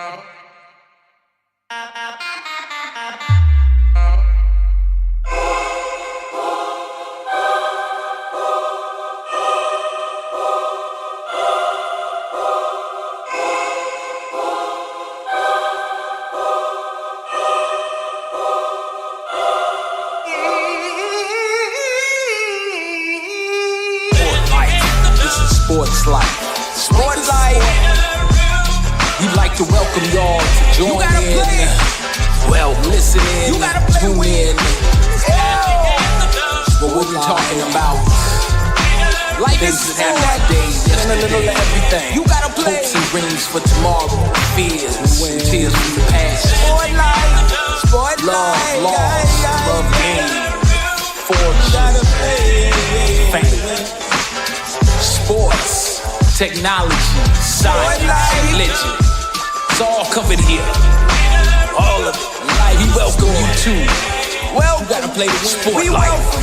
Sports life. Sports life. We'd like to welcome y'all to join in. Well, listen in, tune in. What we'll be talking about. Life is sport. Days, and a little of everything. You gotta play. Hopes and dreams for tomorrow. Fears and tears from the past. Sport life. Sport life. Love, game. Fortune. Fame. Sports, technology, science, religion. It's all covered here. All of it. We welcome you to. Well, you gotta play the Sport Life,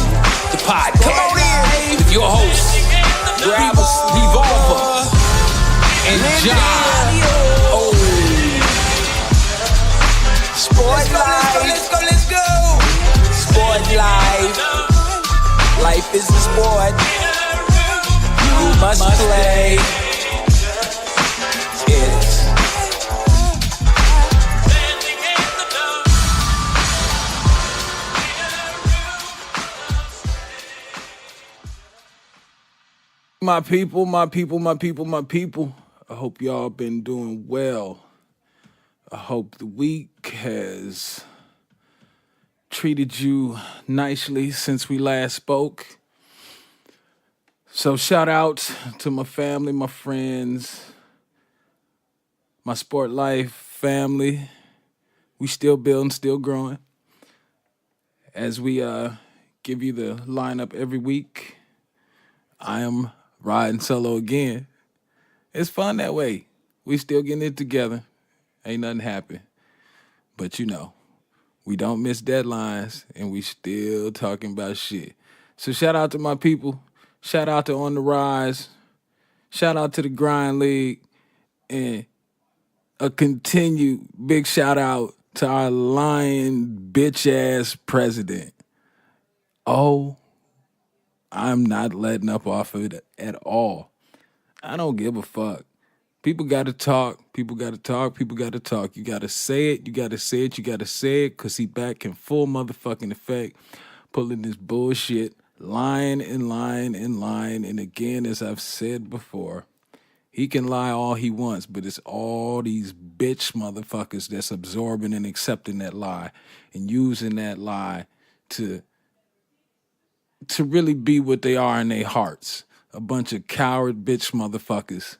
the podcast with your hosts, Revolver and John. Oh, Sport Life. Let's go. Sport Life. Life is a sport. You must play it. My people. I hope y'all been doing well. I hope the week has treated you nicely since we last spoke. So shout out to my family, my friends, my Sport Life family. We still building, still growing. As we give you the lineup every week, I am riding solo again. It's fun that way. We still getting it together. Ain't nothing happen. But you know, we don't miss deadlines and we still talking about shit. So shout out to my people. Shout out to On the Rise. Shout out to the Grind League. And a continued big shout out to our lying bitch-ass president. Oh, I'm not letting up off of it at all. I don't give a fuck. People got to talk. You got to say it. Because he back in full motherfucking effect. Pulling this bullshit. Lying. And again, as I've said before, he can lie all he wants, but it's all these bitch motherfuckers that's absorbing and accepting that lie and using that lie to really be what they are in their hearts. A bunch of coward bitch motherfuckers.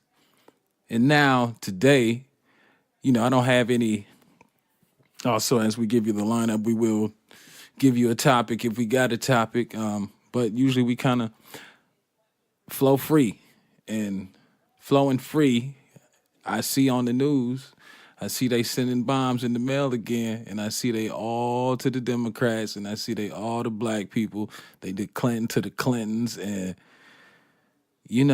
And now, today, I don't have any. Also, as we give you the lineup, we will give you a topic if we got a topic. But usually we kind of flow free. And flowing free, I see on the news, I see they sending bombs in the mail again, and I see they all to the Democrats, and I see they all to black people. They did Clinton to the Clintons, and, you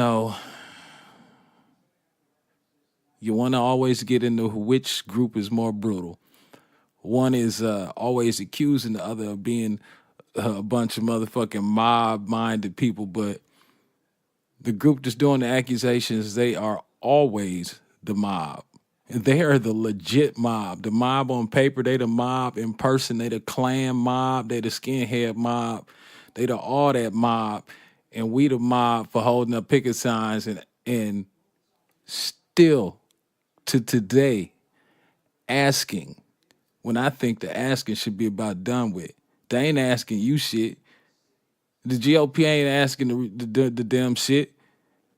want to always get into which group is more brutal. One is always accusing the other of being a bunch of motherfucking mob-minded people, but the group that's doing the accusations, they are always the mob. And they are the legit mob. The mob on paper, they the mob in person. They the Klan mob. They the skinhead mob. They the all that mob. And we the mob for holding up picket signs and still to today asking, when I think the asking should be about done with. They ain't asking you shit. The GOP ain't asking the damn shit.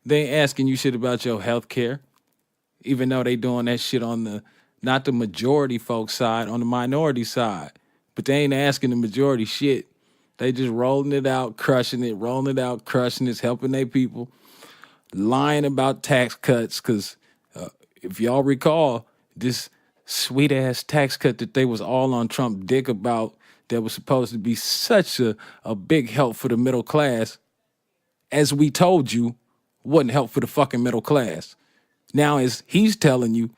They ain't asking you shit about your health care. Even though they doing that shit on not the majority folks side, on the minority side. But they ain't asking the majority shit. They just rolling it out, crushing it, helping their people. Lying about tax cuts, because if y'all recall, this sweet-ass tax cut that they was all on Trump dick about, that was supposed to be such a big help for the middle class, as we told you, wasn't help for the fucking middle class. Now, as he's telling you,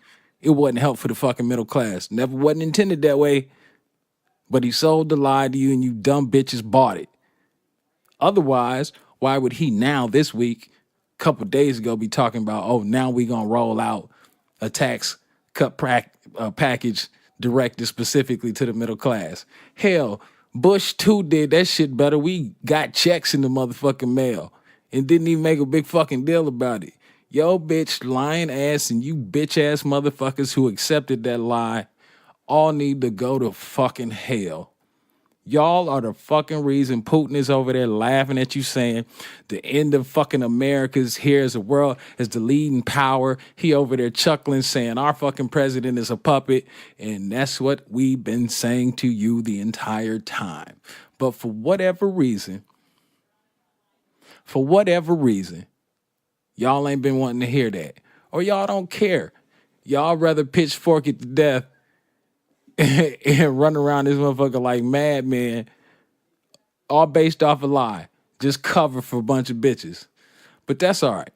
it wasn't help for the fucking middle class. Never wasn't intended that way, but he sold the lie to you and you dumb bitches bought it. Otherwise, why would he now this week, couple days ago, be talking about, oh, now we gonna roll out a tax cut package directed specifically to the middle class? Hell, Bush too did that shit better. We got checks in the motherfucking mail and didn't even make a big fucking deal about it. Yo, bitch, lying ass and you bitch ass motherfuckers who accepted that lie all need to go to fucking hell. Y'all are the fucking reason Putin is over there laughing at you saying the end of fucking America's here as a world as the leading power. He over there chuckling saying our fucking president is a puppet. And that's what we've been saying to you the entire time. But for whatever reason, y'all ain't been wanting to hear that. Or y'all don't care. Y'all rather pitchfork it to death and run around this motherfucker like madmen, all based off a lie, just cover for a bunch of bitches. But that's all right.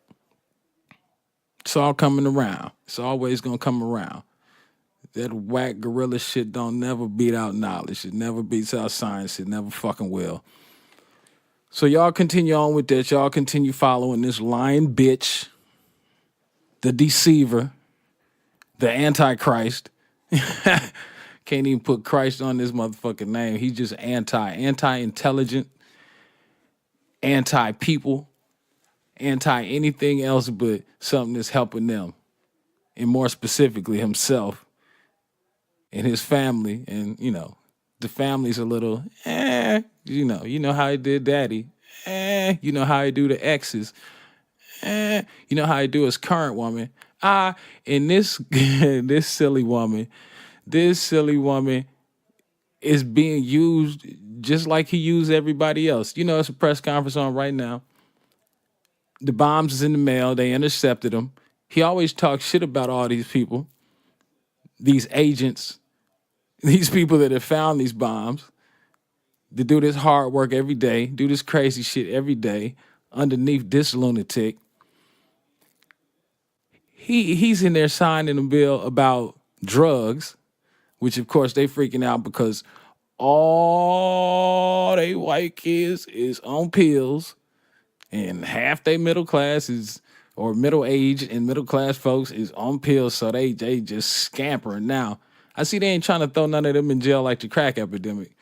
It's all coming around. It's always gonna come around. That whack gorilla shit don't never beat out knowledge. It never beats out science. It never fucking will. So y'all continue on with that. Y'all continue following this lying bitch, the deceiver, the antichrist. Can't even put Christ on this motherfucking name. He's just anti-intelligent, anti-people, anti-anything else but something that's helping them. And more specifically, himself and his family. And, you know, the family's a little, you know how he did daddy. You know how he do the exes. You know how he do his current woman. And this, this silly woman is being used just like he used everybody else. You know, it's a press conference on right now. The bombs is in the mail. They intercepted them. He always talks shit about all these people, these agents, these people that have found these bombs, that do this hard work every day, do this crazy shit every day underneath this lunatic. He's in there signing a bill about drugs, which, of course, they freaking out because all they white kids is on pills and half they middle class is, or middle age and middle class folks is on pills, so they just scampering. Now, I see they ain't trying to throw none of them in jail like the crack epidemic.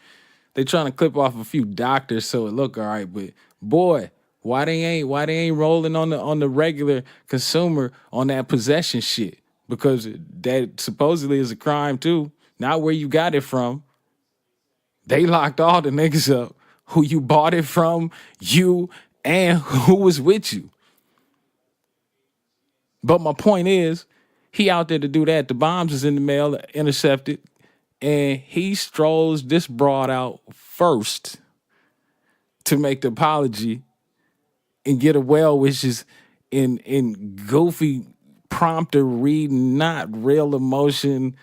They trying to clip off a few doctors so it look all right, but boy, why they ain't rolling on the regular consumer on that possession shit? Because that supposedly is a crime too. Not where you got it from. They locked all the niggas up who you bought it from, you, and who was with you. But my point is, he out there to do that. The bombs is in the mail, intercepted, and he strolls this broad out first to make the apology and get a well wishes in goofy prompter reading, not real emotion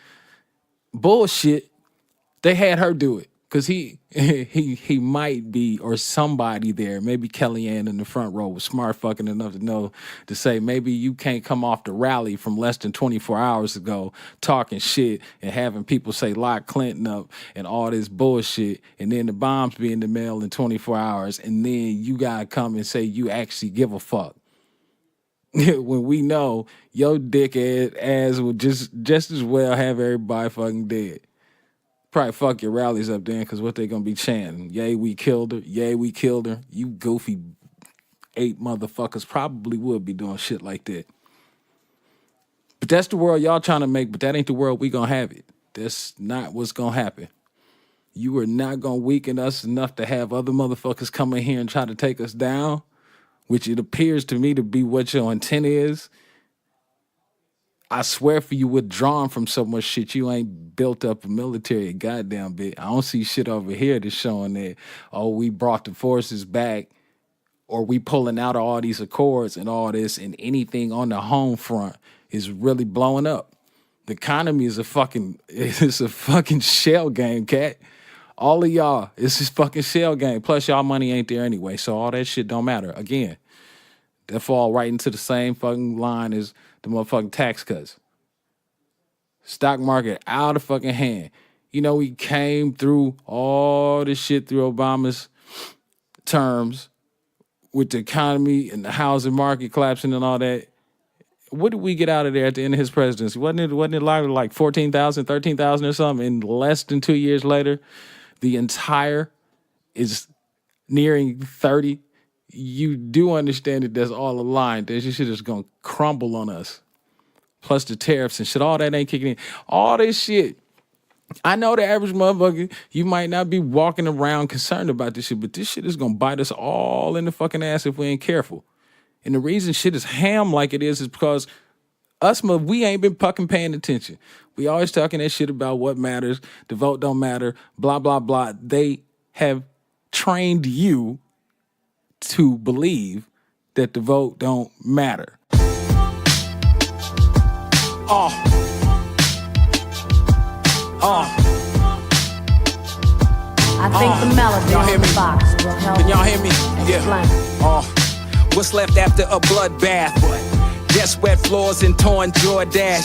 bullshit. They had her do it because he might be, or somebody there, maybe Kellyanne in the front row was smart fucking enough to know to say maybe you can't come off the rally from less than 24 hours ago talking shit and having people say lock Clinton up and all this bullshit, and then the bombs be in the mail in 24 hours, and then you gotta come and say you actually give a fuck. When we know your dick ass would just as well have everybody fucking dead. Probably fuck your rallies up then, because what they gonna be chanting? Yay, we killed her. Yay, we killed her. You goofy ape motherfuckers probably would be doing shit like that. But that's the world y'all trying to make, but that ain't the world we gonna have it. That's not what's gonna happen. You are not gonna weaken us enough to have other motherfuckers come in here and try to take us down, which it appears to me to be what your intent is. I swear for you withdrawn from so much shit, you ain't built up a military a goddamn bit. I don't see shit over here that's showing that, oh, we brought the forces back, or we pulling out of all these accords and all this, and anything on the home front is really blowing up. The economy is a fucking shell game, cat. All of y'all, it's this fucking shell game. Plus, y'all money ain't there anyway, so all that shit don't matter. Again, that fall right into the same fucking line as the motherfucking tax cuts. Stock market out of fucking hand. You know, we came through all this shit through Obama's terms with the economy and the housing market collapsing and all that. What did we get out of there at the end of his presidency? Wasn't it like 14,000, 13,000 or something? And less than 2 years later, the entire is nearing 30. You do understand that that's all aligned. That shit is going to crumble on us. Plus the tariffs and shit, all that ain't kicking in. All this shit. I know the average motherfucker, you might not be walking around concerned about this shit, but this shit is going to bite us all in the fucking ass if we ain't careful. And the reason shit is ham like it is because we ain't been fucking paying attention. We always talking that shit about what matters, the vote don't matter, blah, blah, blah. They have trained you to believe that the vote don't matter. I think the melody Y'all on hear the me? box will help. Can y'all hear me? Explain. What's left after a bloodbath? Just wet floors and torn Jordache.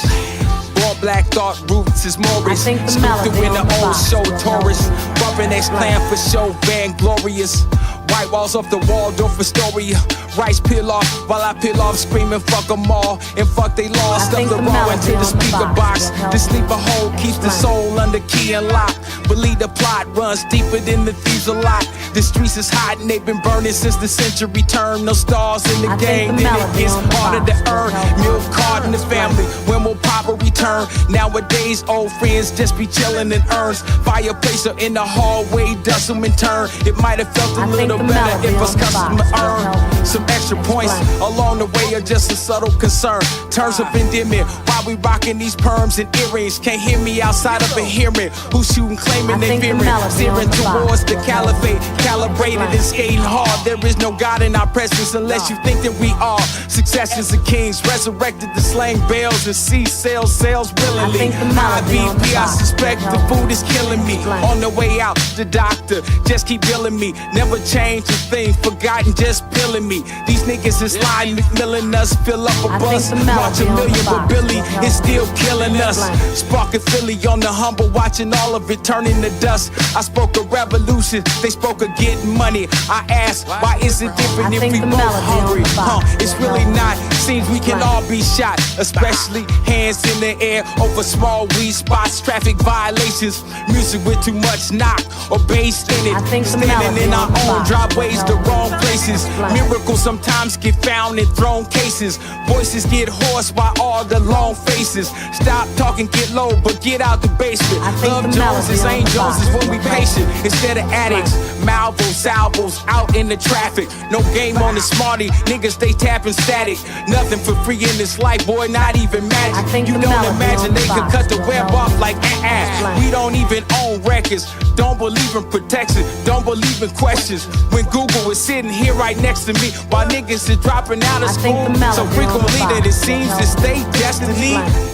All black thought roots is Morris. I think the Scooped melody through in on the the old box show will Taurus. help. Bumping X-Clan for show, vainglorious. White walls off the Waldorf Astoria. Rice peel off while I peel off, screaming fuck them all. And fuck they law, I stuff think the the raw melody into the on the speaker box box. will help. The sleeper hole keeps the soul under key and lock. Believe the plot runs deeper than the thieves a lot. The streets is hot and they've been burning since the century turn. No stars in the I think game, the then it melody gets on the harder to box will earn. help. Milk card in the family, when will Papa return? Nowadays, old friends just be chilling in urns. Fireplace or in the hallway, dust them in turn. It might have felt a I think little the better melody if on us the customer box will earned help. some extra points Explain. along the way, or just a subtle concern. Turns up endearment while we rocking these perms and earrings. Can't hear me outside of a hearing. Who's shooting, claiming I they think the fearing, melody steering on the box towards the will help. caliphate, calibrated and skating hard. There is no God in our presence unless you think that we are successors of kings, resurrected to slang bells and see sales willingly. think the High melody on the BP, I box suspect will the help. food is killing me. Explain. On the way out, the doctor just keep billing me. Never change a thing, forgotten, just pilling me. These niggas is lying, McMillan us, fill up a I bus, think the melody launch a on the million, but box Billy will help. is still killing us. Explain. Spark a Philly on the humble, watching all of it turning to dust. I spoke of revolution, they spoke of getting money. I asked, why is it different I if think we the both melody on hungry? the box It's will really help. not. Seems we can Explain. all be shot, especially hands in the air over small weed spots, traffic violations, music with too much knock or bass in it. I think the Standing melody in on our the own box driveways, will the help. wrong places. Explain. Miracles sometimes get found in thrown cases. Voices get hoarse by all the long faces. Stop talking, get low, but get out the basement. I think Love the Joneses melody on ain't the Joneses box when we will help. patient instead of addicts. Malvos, salvos, out in the traffic. No game on the smarty. Niggas, they tapping static. Nothing for free in this life, boy, not even I magic. think You the don't melody imagine on the they could box cut the will web help. off like Explain. We don't even own records. Don't believe in protection. Don't believe in questions. When Google is sitting here right next to me, while niggas is dropping out of I think school, the melody so on the frequently box that it will seems help. it's their destiny. Explain.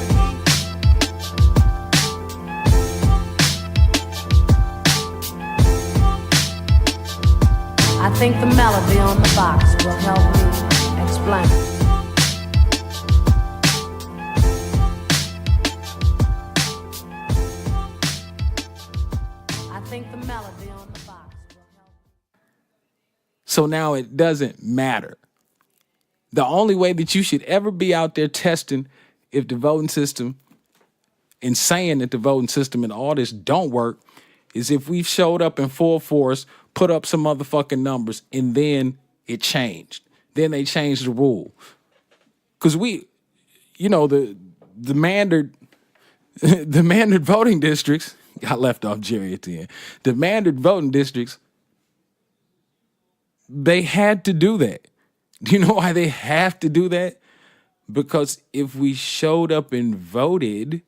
I think the melody on the box will help me explain. I think the melody on the box will help. So now it doesn't matter. The only way that you should ever be out there testing if the voting system and saying that the voting system and all this don't work is if we've showed up in full force, put up some motherfucking numbers, and then it changed. Then they changed the rule. Because the mandated the mandated voting districts, I left off Jerry at the end. The mandated voting districts, they had to do that. Do you know why they have to do that? Because if we showed up and voted,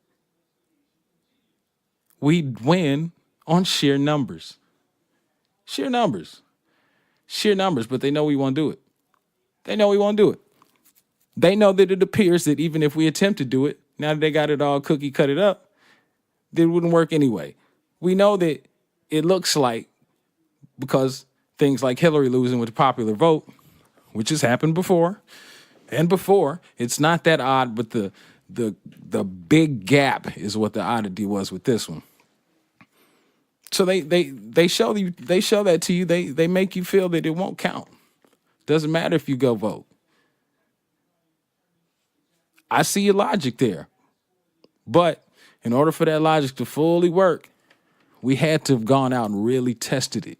we'd win on sheer numbers. Sheer numbers. Sheer numbers, but they know we won't do it. They know we won't do it. They know that it appears that even if we attempt to do it, now that they got it all cookie cut it up, that it wouldn't work anyway. We know that it looks like, because things like Hillary losing with the popular vote, which has happened before, it's not that odd, but the big gap is what the oddity was with this one. So they show that to you. They make you feel that it won't count. Doesn't matter if you go vote. I see your logic there. But in order for that logic to fully work, we had to have gone out and really tested it.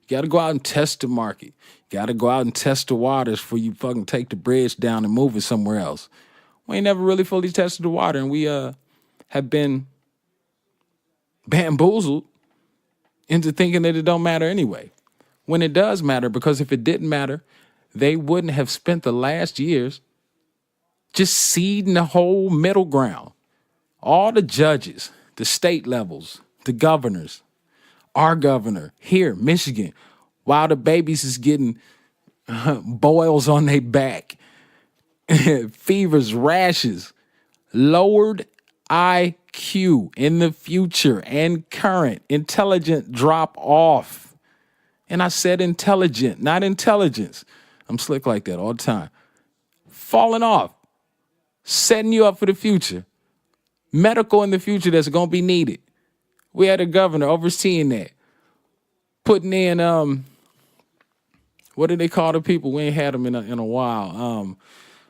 You got to go out and test the market. You got to go out and test the waters before you fucking take the bridge down and move it somewhere else. We ain't never really fully tested the water, and we have been bamboozled into thinking that it don't matter anyway. When it does matter, because if it didn't matter, they wouldn't have spent the last years just seeding the whole middle ground. All the judges, the state levels, the governors, our governor here, Michigan, while the babies is getting boils on their back, fevers, rashes, lowered IQ in the future and current, intelligent drop off. And I said intelligent, not intelligence. I'm slick like that all the time. Falling off, setting you up for the future. Medical in the future that's going to be needed. We had a governor overseeing that. Putting in, what do they call the people? We ain't had them in a while.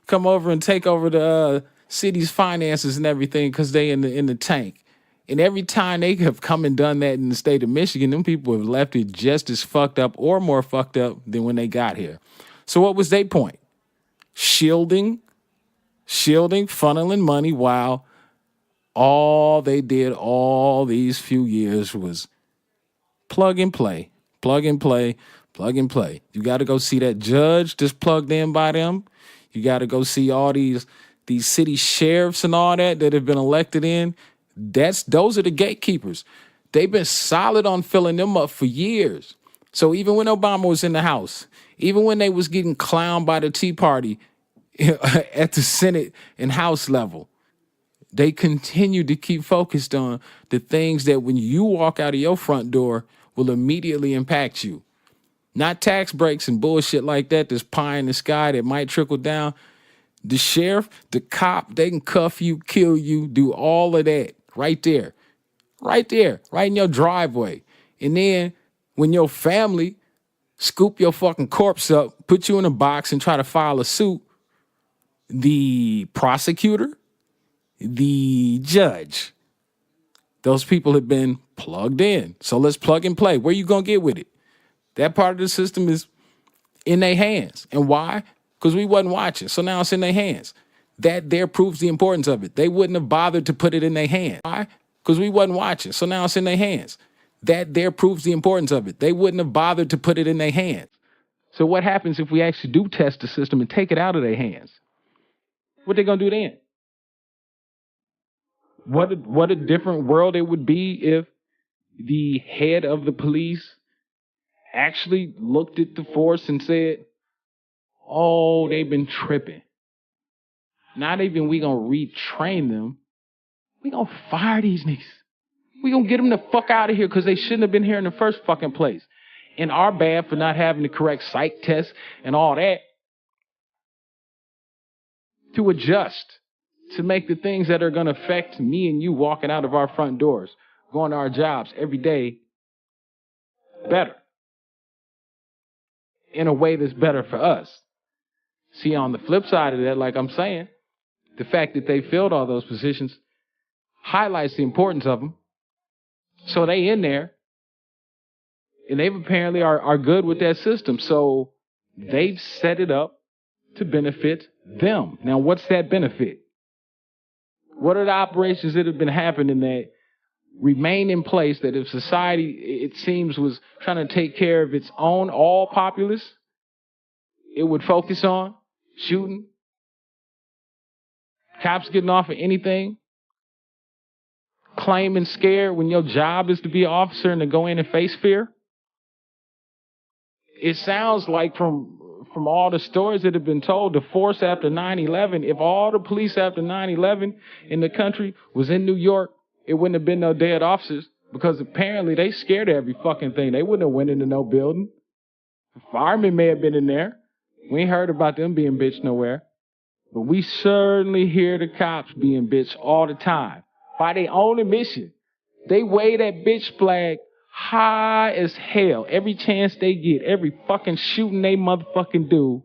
Come over and take over the city's finances and everything because they in the tank. And every time they have come and done that in the state of Michigan, them people have left it just as fucked up or more fucked up than when they got here. So what was their point? Shielding, funneling money while all they did all these few years was plug and play. You got to go see that judge just plugged in by them. You got to go see all these city sheriffs and all that have been elected in. Those are the gatekeepers. They've been solid on filling them up for years. So even when Obama was in the House, even when they was getting clowned by the Tea Party at the Senate and House level, they continue to keep focused on the things that when you walk out of your front door will immediately impact you. Not tax breaks and bullshit like that that's pie in the sky that might trickle down. The sheriff, the cop, they can cuff you, kill you, do all of that right there, right in your driveway. And then when your family scoop your fucking corpse up, put you in a box and try to file a suit, the prosecutor, the judge, those people have been plugged in. So let's plug and play. Where you going to get with it? That part of the system is in their hands. And why? Because we wasn't watching. So now it's in their hands. That there proves the importance of it. They wouldn't have bothered to put it in their hands. Why? Because we wasn't watching. So now it's in their hands. That there proves the importance of it. They wouldn't have bothered to put it in their hands. So what happens if we actually do test the system and take it out of their hands? What they going to do then? What a different world it would be if the head of the police actually looked at the force and said, oh, they've been tripping. Not even we gonna retrain them. We gonna fire these niggas. We gonna get them the fuck out of here because they shouldn't have been here in the first fucking place. And our bad for not having the correct psych test and all that to adjust, to make the things that are gonna affect me and you walking out of our front doors, going to our jobs every day better. In a way that's better for us. See, on the flip side of that, like I'm saying, the fact that they filled all those positions highlights the importance of them. So they in there, and they apparently are good with that system. So they've set it up to benefit them. Now, what's that benefit? What are the operations that have been happening that remain in place that if society, it seems, was trying to take care of its own all populace, it would focus on shooting, cops getting off of anything, claiming scared when your job is to be an officer and to go in and face fear? It sounds like from all the stories that have been told, the force after 9/11, if all the police after 9/11 in the country was in New York, it wouldn't have been no dead officers because apparently they scared of every fucking thing. They wouldn't have went into no building. The firemen may have been in there. We ain't heard about them being bitched nowhere. But we certainly hear the cops being bitch all the time. By their own admission. They wave that bitch flag high as hell. Every chance they get, every fucking shooting they motherfucking do.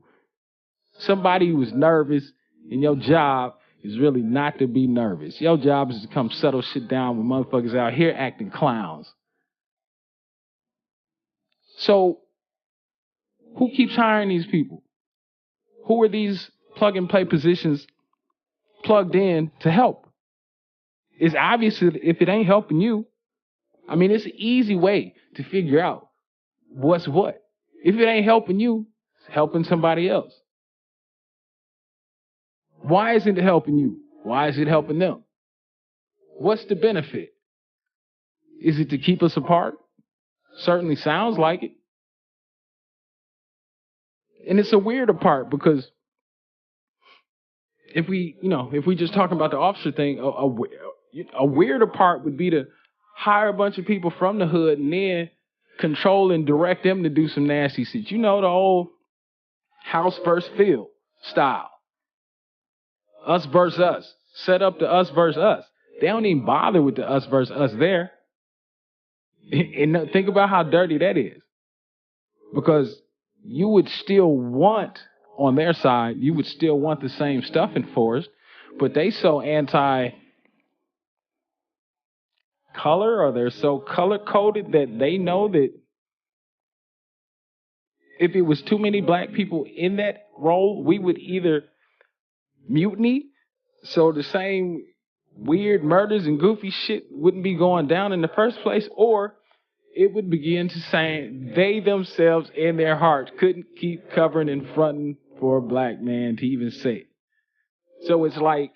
Somebody who is nervous, and your job is really not to be nervous. Your job is to come settle shit down with motherfuckers out here acting clowns. So, who keeps hiring these people? Who are these plug and play positions plugged in to help? It's obvious that if it ain't helping you, I mean, it's an easy way to figure out what's what. If it ain't helping you, it's helping somebody else. Why isn't it helping you? Why is it helping them? What's the benefit? Is it to keep us apart? Certainly sounds like it. And it's a weirder part because if we just talking about the officer thing, a weirder part would be to hire a bunch of people from the hood and then control and direct them to do some nasty shit. You know, the old house versus field style. Us versus us. Set up the us versus us. They don't even bother with the us versus us there. And think about how dirty that is. Because you would still want, on their side, you would still want the same stuff enforced, but they so anti-color, or they're so color-coded that they know that if it was too many black people in that role, we would either mutiny, so the same weird murders and goofy shit wouldn't be going down in the first place, or it would begin to say they themselves in their hearts couldn't keep covering and fronting for a black man to even say it. So it's like,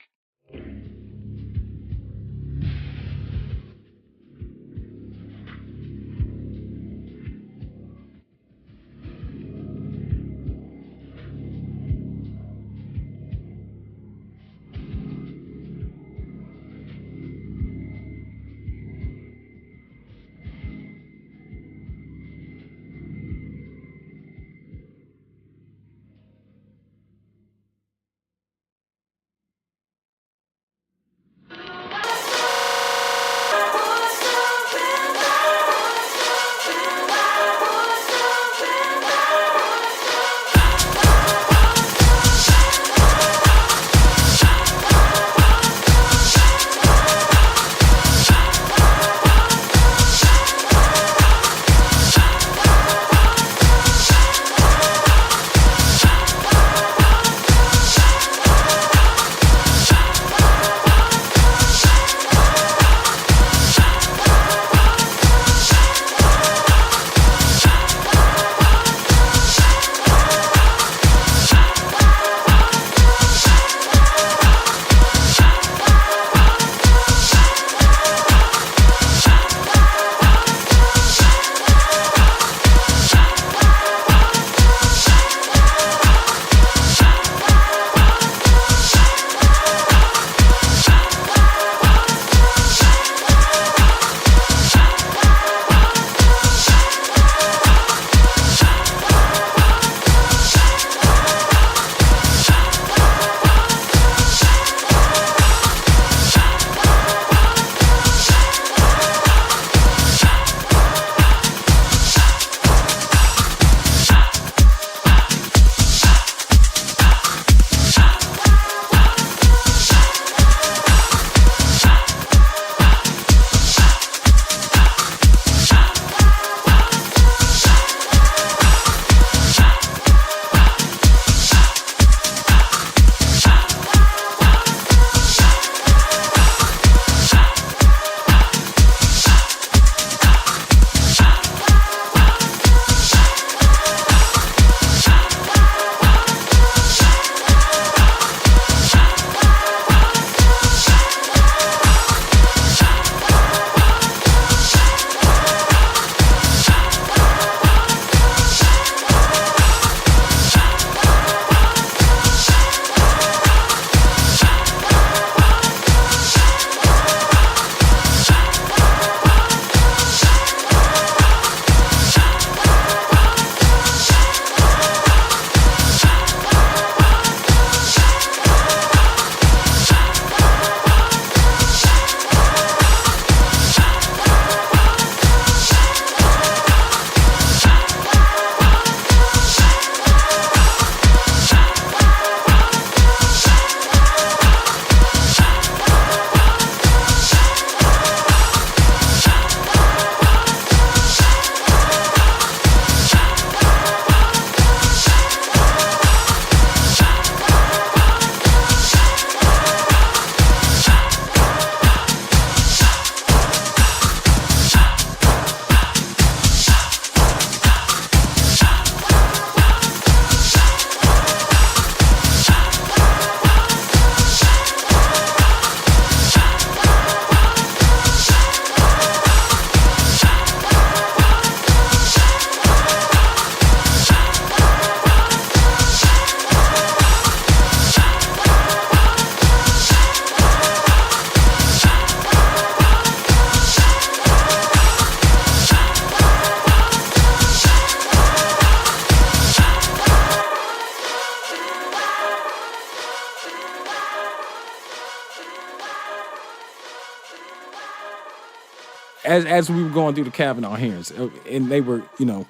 as we were going through the Kavanaugh hearings, and they were,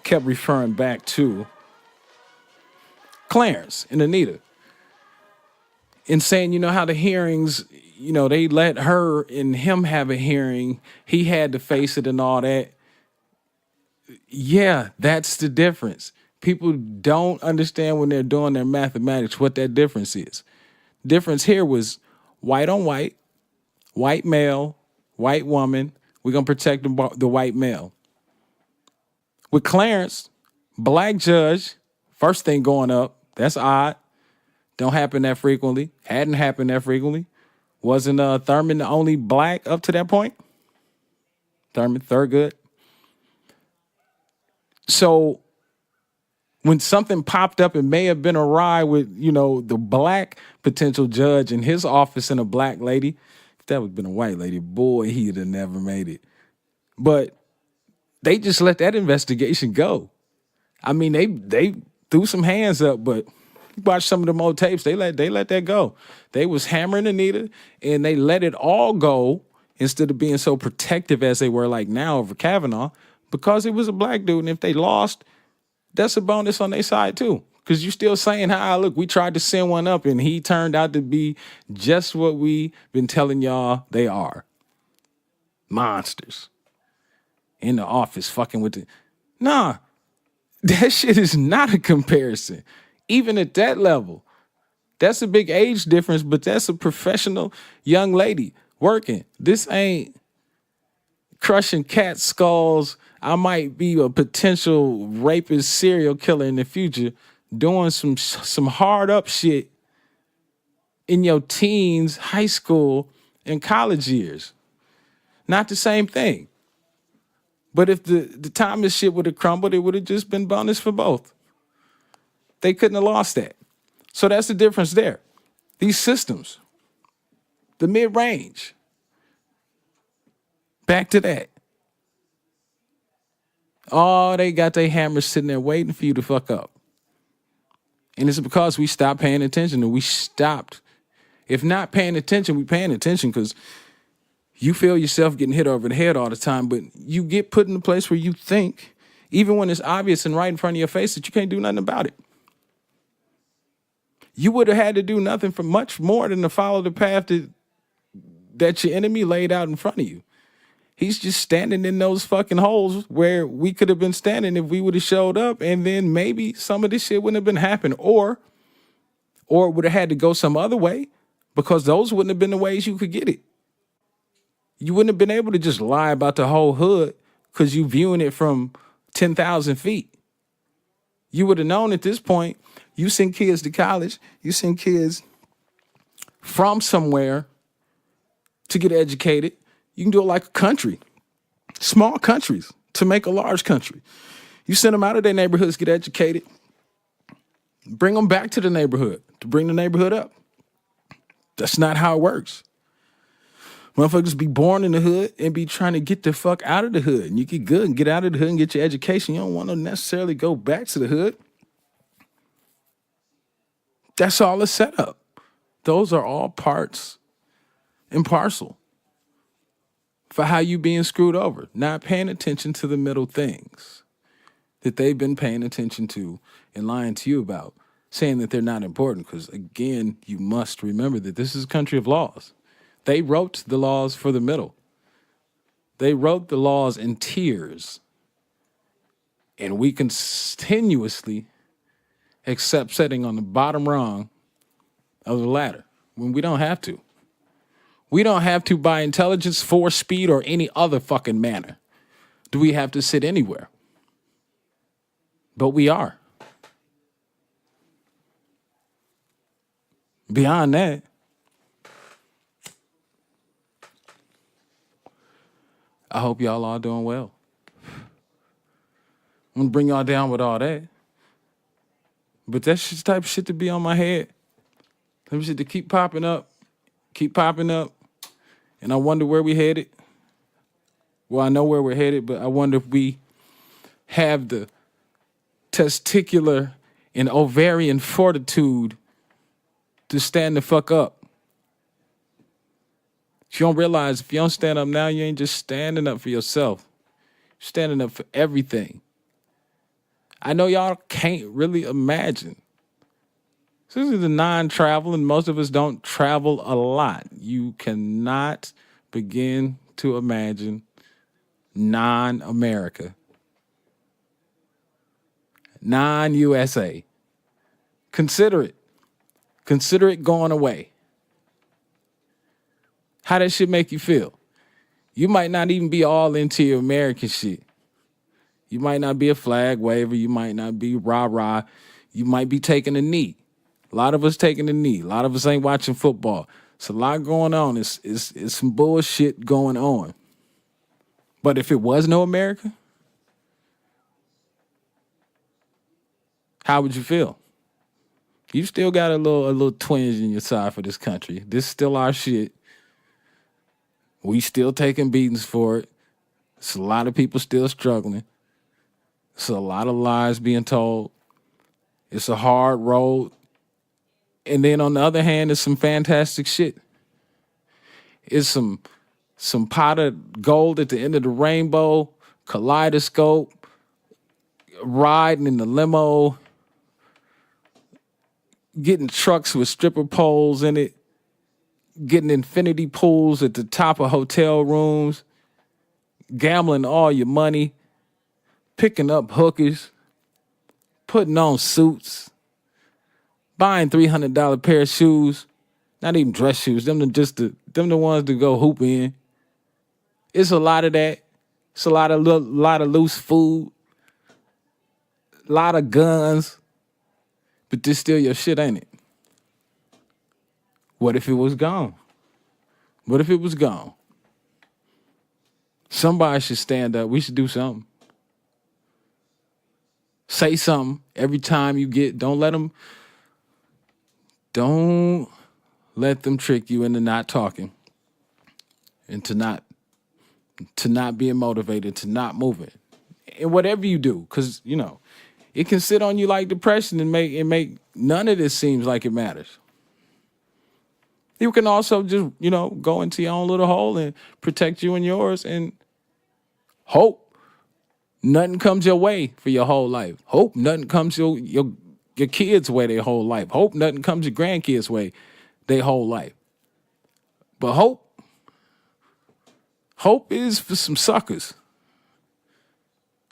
kept referring back to Clarence and Anita and saying, how the hearings, they let her and him have a hearing. He had to face it and all that. Yeah, that's the difference. People don't understand when they're doing their mathematics what that difference is. Difference here was white on white, white male, white woman. We're going to protect the white male. With Clarence, black judge, first thing going up. That's odd. Don't happen that frequently. Hadn't happened that frequently. Wasn't Thurman the only black up to that point? Thurman, Thurgood. So when something popped up, it may have been awry with, the black potential judge in his office and a black lady. If that would have been a white lady, boy, he'd have never made it. But they just let that investigation go. I mean, they threw some hands up, but you watch some of them old tapes, they let that go. They was hammering Anita, and they let it all go instead of being so protective as they were like now over Kavanaugh, because it was a black dude, and if they lost, that's a bonus on their side too. Because you're still saying, look, we tried to send one up, and he turned out to be just what we been telling y'all they are. Monsters. In the office fucking with Nah, that shit is not a comparison. Even at that level. That's a big age difference, but that's a professional young lady working. This ain't crushing cat skulls. I might be a potential rapist, serial killer in the future, doing some hard up shit in your teens, high school, and college years. Not the same thing. But if the Thomas shit would have crumbled, it would have just been bonus for both. They couldn't have lost that. So that's the difference there. These systems, the mid-range, back to that. Oh, they got their hammers sitting there waiting for you to fuck up. And it's because we stopped paying attention, and we stopped. If not paying attention, we paying attention because you feel yourself getting hit over the head all the time, but you get put in a place where you think, even when it's obvious and right in front of your face, that you can't do nothing about it. You would have had to do nothing for much more than to follow the path that your enemy laid out in front of you. He's just standing in those fucking holes where we could have been standing if we would have showed up, and then maybe some of this shit wouldn't have been happening, or it would have had to go some other way, because those wouldn't have been the ways you could get it. You wouldn't have been able to just lie about the whole hood because you viewing it from 10,000 feet. You would have known at this point, you send kids to college, you send kids from somewhere to get educated. You can do it like a country, small countries to make a large country. You send them out of their neighborhoods, get educated, bring them back to the neighborhood to bring the neighborhood up. That's not how it works. Motherfuckers be born in the hood and be trying to get the fuck out of the hood. And you get good and get out of the hood and get your education. You don't want to necessarily go back to the hood. That's all a setup. Those are all parts and parcel for how you being screwed over. Not paying attention to the middle things that they've been paying attention to and lying to you about, saying that they're not important. Because again, you must remember that this is a country of laws. They wrote the laws for the middle. They wrote the laws in tiers. And we continuously accept setting on the bottom rung of the ladder when we don't have to. We don't have to by intelligence, force, speed, or any other fucking manner. Do we have to sit anywhere? But we are. Beyond that, I hope y'all are doing well. I'm gonna bring y'all down with all that. But that's just the type of shit to be on my head. Type of shit to keep popping up. And I wonder where we headed. Well, I know where we're headed, but I wonder if we have the testicular and ovarian fortitude to stand the fuck up. If you don't realize, if you don't stand up now, you ain't just standing up for yourself. You're standing up for everything. I know y'all can't really imagine. This is the non-travel, and most of us don't travel a lot. You cannot begin to imagine non-America, non-USA. Consider it. Consider it going away. How that shit make you feel? You might not even be all into your American shit. You might not be a flag waver. You might not be rah-rah. You might be taking a knee. A lot of us taking a knee. A lot of us ain't watching football. It's a lot going on. It's some bullshit going on. But if it was no America, how would you feel? You still got a little twinge in your side for this country. This is still our shit. We still taking beatings for it. It's a lot of people still struggling. It's a lot of lies being told. It's a hard road. And then on the other hand, it's some fantastic shit. It's some pot of gold at the end of the rainbow, kaleidoscope, riding in the limo, getting trucks with stripper poles in it, getting infinity pools at the top of hotel rooms, gambling all your money, picking up hookers, putting on suits, buying $300 pair of shoes, not even dress shoes, them the ones to go hoop in. It's a lot of that. It's a lot of loose food, a lot of guns, but this still your shit, ain't it? What if it was gone? What if it was gone? Somebody should stand up. We should do something. Say something every time you don't let them trick you into not talking and to not being motivated, to not moving. And whatever you do, because, it can sit on you like depression and make none of this seems like it matters. You can also just, go into your own little hole and protect you and yours and hope nothing comes your way for your whole life. Hope nothing comes your kids' way their whole life. Hope nothing comes your grandkids' way their whole life. But hope is for some suckers.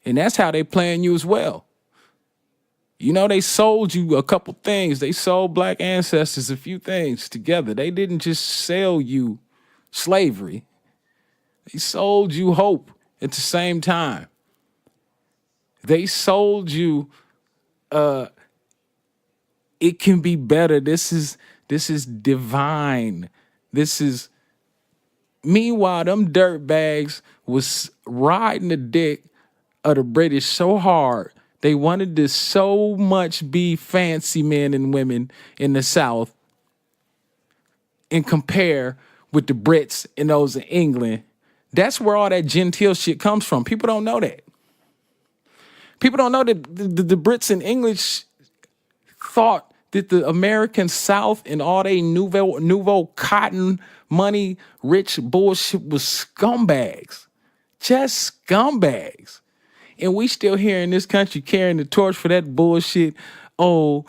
And that's how they playing you as well. They sold you a couple things. They sold black ancestors a few things together. They didn't just sell you slavery. They sold you hope at the same time. They sold you it can be better. This is divine. Meanwhile, them dirtbags was riding the dick of the British so hard. They wanted to so much be fancy men and women in the South and compare with the Brits and those in England. That's where all that genteel shit comes from. People don't know that. People don't know that the Brits and English thought that the American South and all they nouveau cotton money rich bullshit was scumbags. Just scumbags. And we still here in this country carrying the torch for that bullshit. Oh,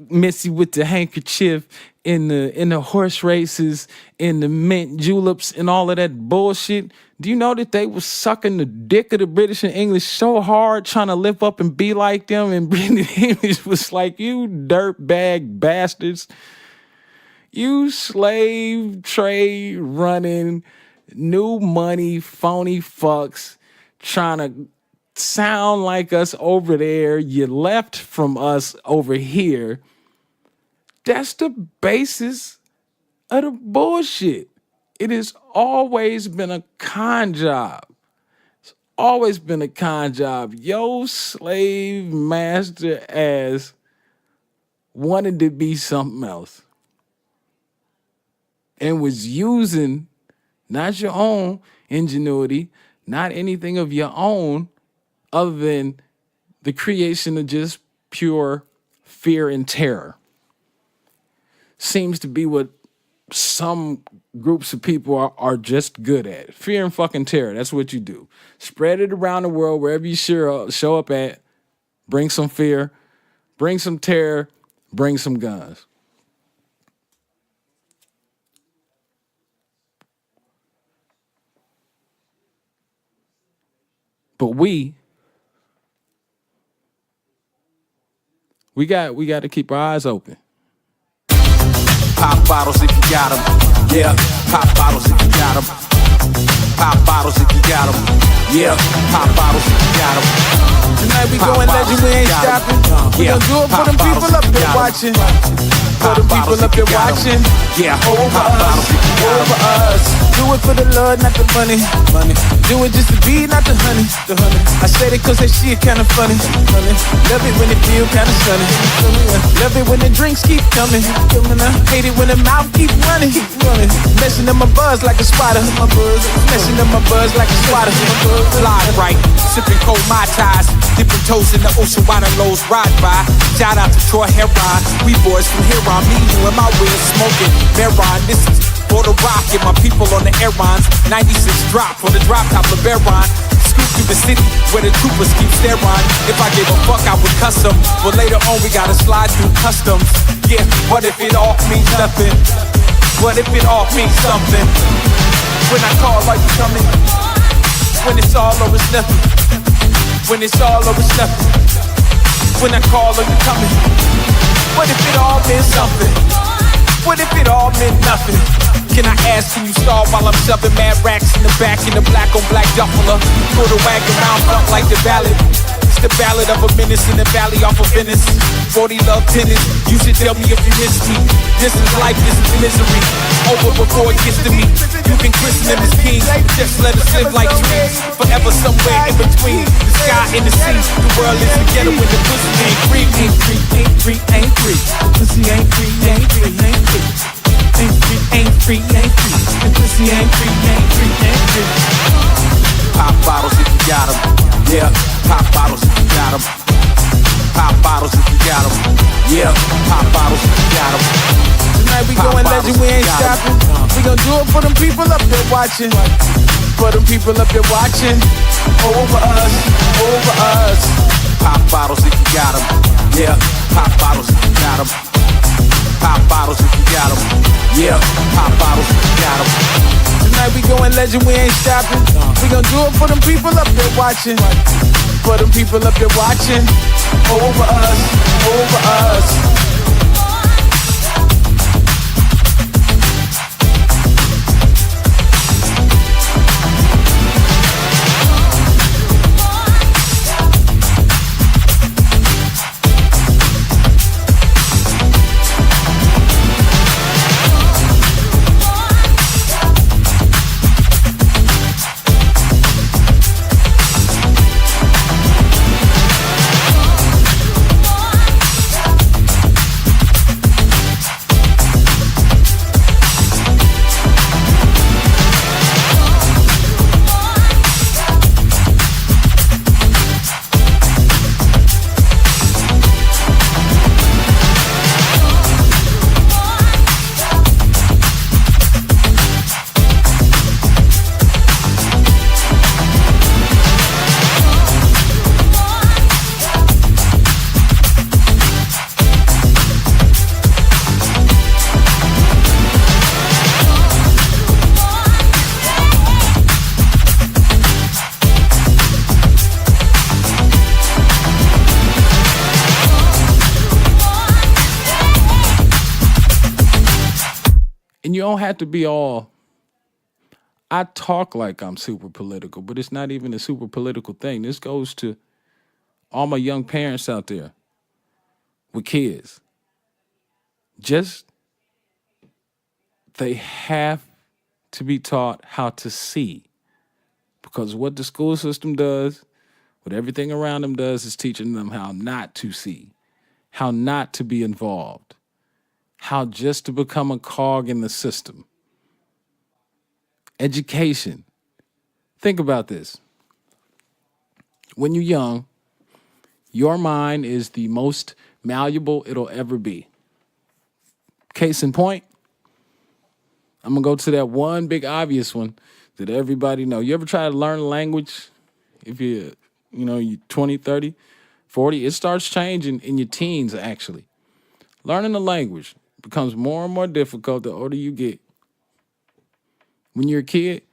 Missy with the handkerchief in the horse races, in the mint juleps and all of that bullshit. Do you know that they was sucking the dick of the British and English so hard trying to live up and be like them? And Britain English was like, you dirtbag bastards. You slave trade running, new money, phony fucks trying to sound like us over there. You left from us over here. That's the basis of the bullshit. It has always been a con job. It's always been a con job. Yo, slave master ass wanted to be something else and was using not your own ingenuity, not anything of your own, other than the creation of just pure fear and terror. Seems to be what some groups of people are just good at. Fear and fucking terror. That's what you do. Spread it around the world wherever you show up at. Bring some fear, bring some terror, bring some guns. But we got to keep our eyes open. Pop bottles if you got them. Yeah, pop bottles if you got them. Pop bottles if you got them. Yeah, pop bottles if you got them. Tonight we going legend, we ain't stopping. We gon' do it for them people up there watching. For them people up there watching. Yeah, over us. Do it for the love, not the money. Do it just to be, not the honey. I said it cause that shit kinda funny. Love it when it feel kinda sunny. Love it when the drinks keep coming. Hate it when the mouth keep running. Messing up my buzz like a spider. Messing up my buzz like a spider. Fly right, sipping cold Mai Tais, dipping toes in the ocean while the lows ride by. Shout out to Troy Heron, we boys from here on. Me, you and my wheels smoking Maron. This is for the rock and my people on the Airons. 96 drop for the drop top of Baron. Scoop through the city where the troopers keep staring. If I gave a fuck, I would custom. But later on, we gotta slide through customs. Yeah, what if it all means nothing? What if it all means something? When I call, are you coming? When it's all over, it's nothing. When it's all over, it's nothing. When I call, are you coming? What if it all meant something? What if it all meant nothing? Can I ask, can you stall while I'm shoving mad racks in the back in the black on black duffler? Throw the wagon round front like the ballad. It's the ballad of a menace in the valley off of Venice. 40 love tennis, you should tell me if you miss me. This is life, this is misery. Over before it gets to me. You can christen him as king, just let us live like trees. Forever somewhere in between the sky and the sea. The world is together when the pussy ain't free. Ain't free, ain't free, ain't free. The pussy ain't free, ain't free, ain't free. Ain't free, ain't free, ain't free. The pussy ain't free, ain't free, ain't free. Pop bottles if you got them. Yeah, pop bottles if you got them. Pop bottles if you got them. Yeah, pop bottles if you got them. Tonight we going legend, we ain't stopping. We gon' do it for them people up there watching. For them people up there watching. Over us, over us. Pop bottles if you got them. Yeah, pop bottles if you got them. Pop bottles if you got them. Yeah, pop bottles if you got them. Tonight we going legend, we ain't stopping. We gon' do it for them people up there watching. For them people up there watching. Over us, over us. And you don't have to be all, I talk like I'm super political, but it's not even a super political thing. This goes to all my young parents out there with kids. Just, they have to be taught how to see. Because what the school system does, what everything around them does, is teaching them how not to see, how not to be involved, how just to become a cog in the system. Education. Think about this. When you're young, your mind is the most malleable it'll ever be. Case in point, I'm gonna go to that one big obvious one that everybody know. You ever try to learn a language? If you're 20, 30, 40, it starts changing in your teens actually. Learning a language becomes more and more difficult the older you get. When you're a kid,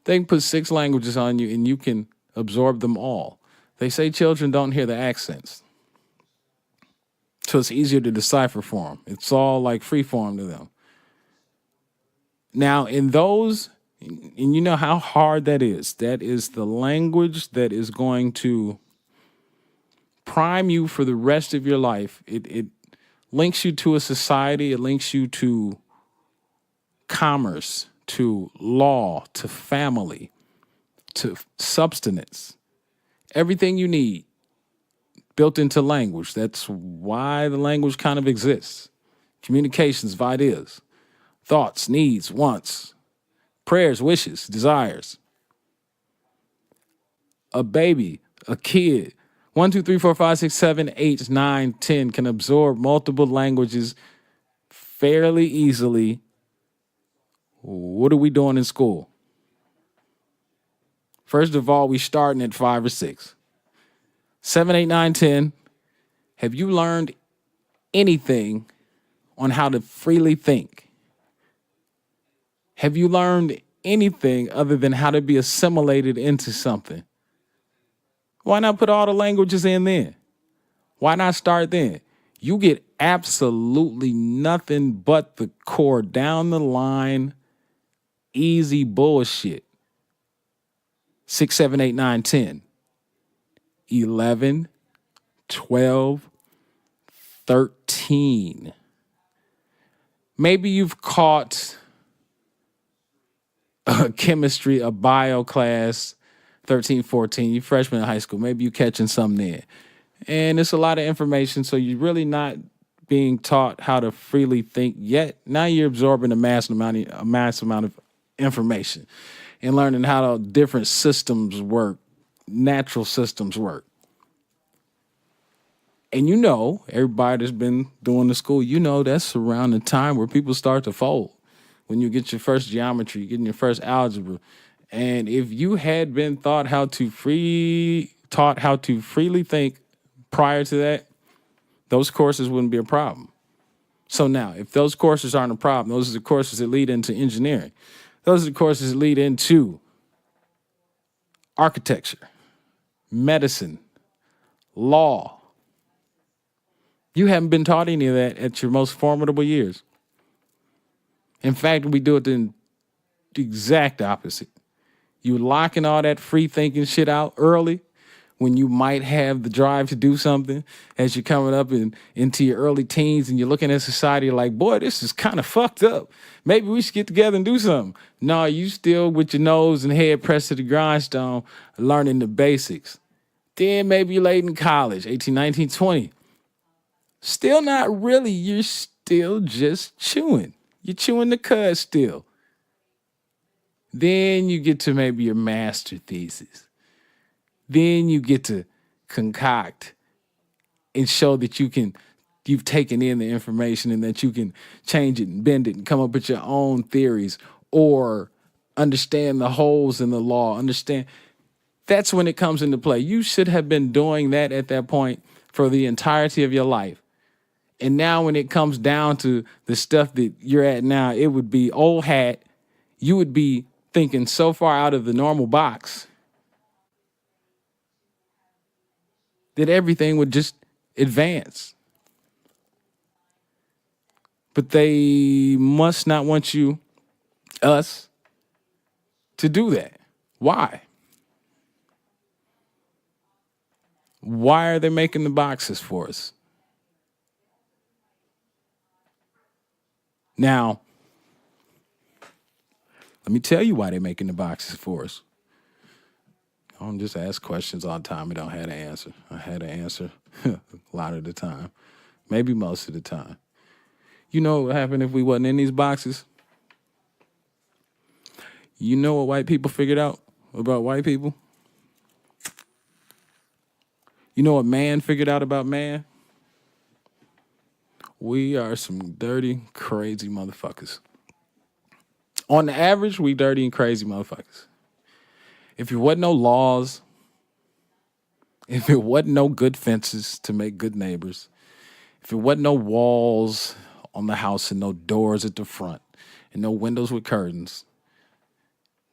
they can put 6 languages on you and you can absorb them all. They say children don't hear the accents. So it's easier to decipher for them. It's all like free form to them. Now, in those, and you know how hard that is. That is the language that is going to prime you for the rest of your life. It links you to a society. It links you to commerce, to law, to family, to substance. Everything you need built into language. That's why the language kind of exists. Communications of ideas, thoughts, needs, wants, prayers, wishes, desires. A baby, a kid, 1, 2, 3, 4, 5, 6, 7, 8, 9, 10 can absorb multiple languages fairly easily. What are we doing in school? First of all, we starting at 5 or 6. 7, 8, 9, 10. Have you learned anything on how to freely think? Have you learned anything other than how to be assimilated into something? Why not put all the languages in then? Why not start then? You get absolutely nothing but the core down the line, easy bullshit. 6, 7, 8, 9, 10. 11, 12, 13. Maybe you've caught a chemistry, a bio class, 13, 14. You're freshman in high school. Maybe you're catching something there. And it's a lot of information, so you're really not being taught how to freely think yet. Now you're absorbing a mass amount of information and learning how different systems work, natural systems work. And everybody that's been doing the school, that's around the time where people start to fold. When you get your first geometry, getting your first algebra. And if you had been taught how to freely think prior to that, those courses wouldn't be a problem. So now, if those courses aren't a problem, those are the courses that lead into engineering. Those are the courses that lead into architecture, medicine, law. You haven't been taught any of that at your most formidable years. In fact, we do it the exact opposite. You locking all that free thinking shit out early when you might have the drive to do something as you're coming up into your early teens and you're looking at society like, boy, this is kind of fucked up. Maybe we should get together and do something. No, you still with your nose and head pressed to the grindstone learning the basics. Then maybe you're late in college, 18, 19, 20. Still not really. You're still just chewing. You're chewing the cud still. Then you get to maybe your master thesis. Then you get to concoct and show that you've taken in the information and that you can change it and bend it and come up with your own theories or understand the holes in the law. That's when it comes into play. You should have been doing that at that point for the entirety of your life. And now when it comes down to the stuff that you're at now, it would be old hat. You would be thinking so far out of the normal box that everything would just advance. But they must not want us, to do that. Why? Why are they making the boxes for us? Now, let me tell you why they're making the boxes for us. I don't just ask questions all the time and don't have an answer. I had an answer a lot of the time, maybe most of the time. You know what would happen if we wasn't in these boxes? You know what white people figured out about white people? You know what man figured out about man? We are some dirty, crazy motherfuckers. On the average, we dirty and crazy motherfuckers. If there wasn't no laws, if it wasn't no good fences to make good neighbors, if it wasn't no walls on the house and no doors at the front and no windows with curtains,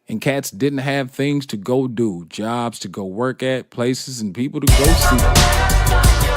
and cats didn't have things to go do, jobs to go work at, places and people to go see,